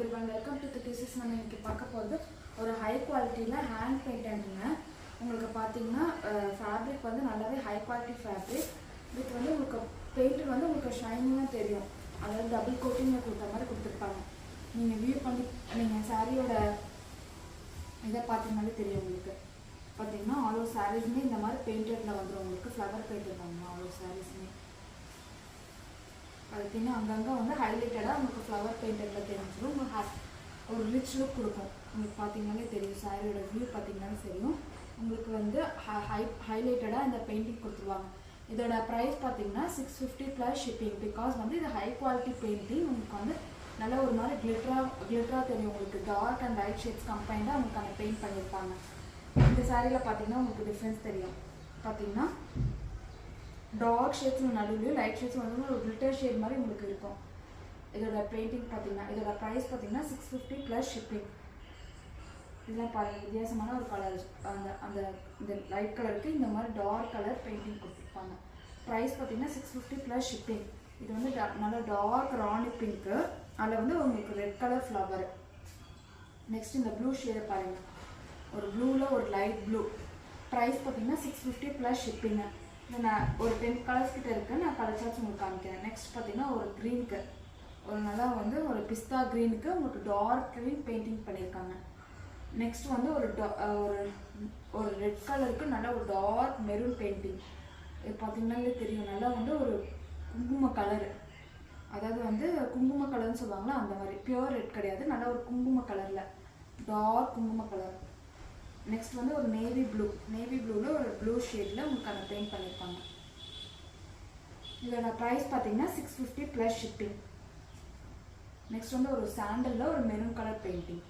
everyone, welcome to the thesis. நம்ம இன்னைக்கு பார்க்க போறது ஒரு ஹை குவாலிட்டில ஹேண்ட் பெயிண்டட்ங்க. உங்களுக்கு பாத்தீங்கன்னா ஃபேப்ரிக் வந்து நல்லாவே ஹை குவாலிட்டி ஃபேப்ரிக். வித் வந்து உங்களுக்கு பெயிண்ட் வந்து உங்களுக்கு ஷைனிங்கா தெரியும். அதாவது டபுள் கோட்டிங்ல கொடுத்த மாதிரி கொடுத்துருப்பாங்க. நீங்க வியூ பண்ணி நீங்க சாரியோட இதை பார்த்தீங்கன்னாலே தெரியும் உங்களுக்கு. பார்த்தீங்கன்னா ஆல் ஓவர் சாரீஸ்மே இந்த மாதிரி பெயிண்டட்ல வந்துடும். உங்களுக்கு ஃப்ளவர் பெயிண்டட் வாங்க ஆல் ஓவர் சாரீஸ்மே. பார்த்தீங்கன்னா அங்கங்கே வந்து ஹைலைட்டடாக உங்களுக்கு ஃப்ளவர் பெயிண்டடில் தெரிஞ்சிடும். உங்களுக்கு ஒரு ரிச் லுக் கொடுக்கும். உங்களுக்கு பார்த்தீங்கன்னாலே தெரியும். சாரியோட வியூ பார்த்தீங்கன்னாலே தெரியும். உங்களுக்கு வந்து ஹைலைட்டடாக இந்த பெயிண்டிங் கொடுத்துருவாங்க. இதோட ப்ரைஸ் பார்த்தீங்கன்னா 650 ப்ளஸ் ஷிப்பிங். பிகாஸ் வந்து இது ஹை குவாலிட்டி பெயிண்டிங். உங்களுக்கு வந்து நல்ல ஒரு மாதிரி கிளிட்டராக தெரியும். உங்களுக்கு டார்க் அண்ட் லைட் ஷேட்ஸ் கம்பைண்டாக உங்களுக்கு அந்த பெயிண்ட் பண்ணியிருப்பாங்க. இந்த சாரியில் பார்த்தீங்கன்னா உங்களுக்கு டிஃப்ரென்ஸ் தெரியும். பார்த்தீங்கன்னா டார்க் ஷேட்ஸ் நடுவில் லைட் ஷேட்ஸ் வந்து ஒரு கிளிட்டர் ஷேட் மாதிரி உங்களுக்கு இருக்கும். இதோட பெயிண்டிங் பார்த்தீங்கன்னா இதோட ப்ரைஸ் பார்த்தீங்கன்னா 650 ப்ளஸ் ஷிப்பிங். இதெல்லாம் பாருங்கள், வித்தியாசமான ஒரு கலர். இந்த லைட் கலருக்கு இந்த மாதிரி டார்க் கலர் பெயிண்டிங் கொடுத்துருப்பாங்க. ப்ரைஸ் பார்த்தீங்கன்னா 650 ப்ளஸ் ஷிப்பிங். இது வந்து நல்லா டார்க் ராணி பிங்க்கு. அதில் வந்து உங்களுக்கு ரெட் கலர் ஃப்ளவர். நெக்ஸ்ட் இந்த ப்ளூ ஷேடை பாருங்கள். ஒரு ப்ளூவில் ஒரு லைட் ப்ளூ. ப்ரைஸ் பார்த்தீங்கன்னா 650 ப்ளஸ் ஷிப்பிங்கு. நான் ஒரு 10 கலர்ஸ் கிட்ட இருக்குது. நான் கலர் சார்ட்ஸ் உங்களுக்கு காமிக்கிறேன். நெக்ஸ்ட் பார்த்தீங்கன்னா ஒரு க்ரீனுக்கு ஒரு நல்லா வந்து ஒரு பிஸ்தா க்ரீனுக்கு உங்களுக்கு டார்க் க்ரீன் பெயிண்டிங் பண்ணியிருக்காங்க. நெக்ஸ்ட் வந்து ஒரு ரெட் கலருக்கு நல்லா ஒரு டார்க் மெரூன் பெயிண்டிங். இது பார்த்தீங்கன்னாலே தெரியும். நல்லா வந்து ஒரு குங்கும கலரு. அதாவது வந்து குங்கும கலர்னு சொல்லுவாங்களா அந்த மாதிரி. பியூர் ரெட் கிடையாது, நல்லா ஒரு குங்கும கலரில் டார்க் குங்கும கலர். நெக்ஸ்ட் வந்து ஒரு நேவி ப்ளூவில் ஒரு ப்ளூ ஷேடில் உங்களுக்கு அந்த பெயிண்ட் பண்ணியிருப்பாங்க. இதோட ப்ரைஸ் பார்த்தீங்கன்னா 650 ப்ளஸ் ஷிப்பிங். நெக்ஸ்ட் வந்து ஒரு சாண்டலில் ஒரு மெரூன் கலர் பெயிண்டிங்.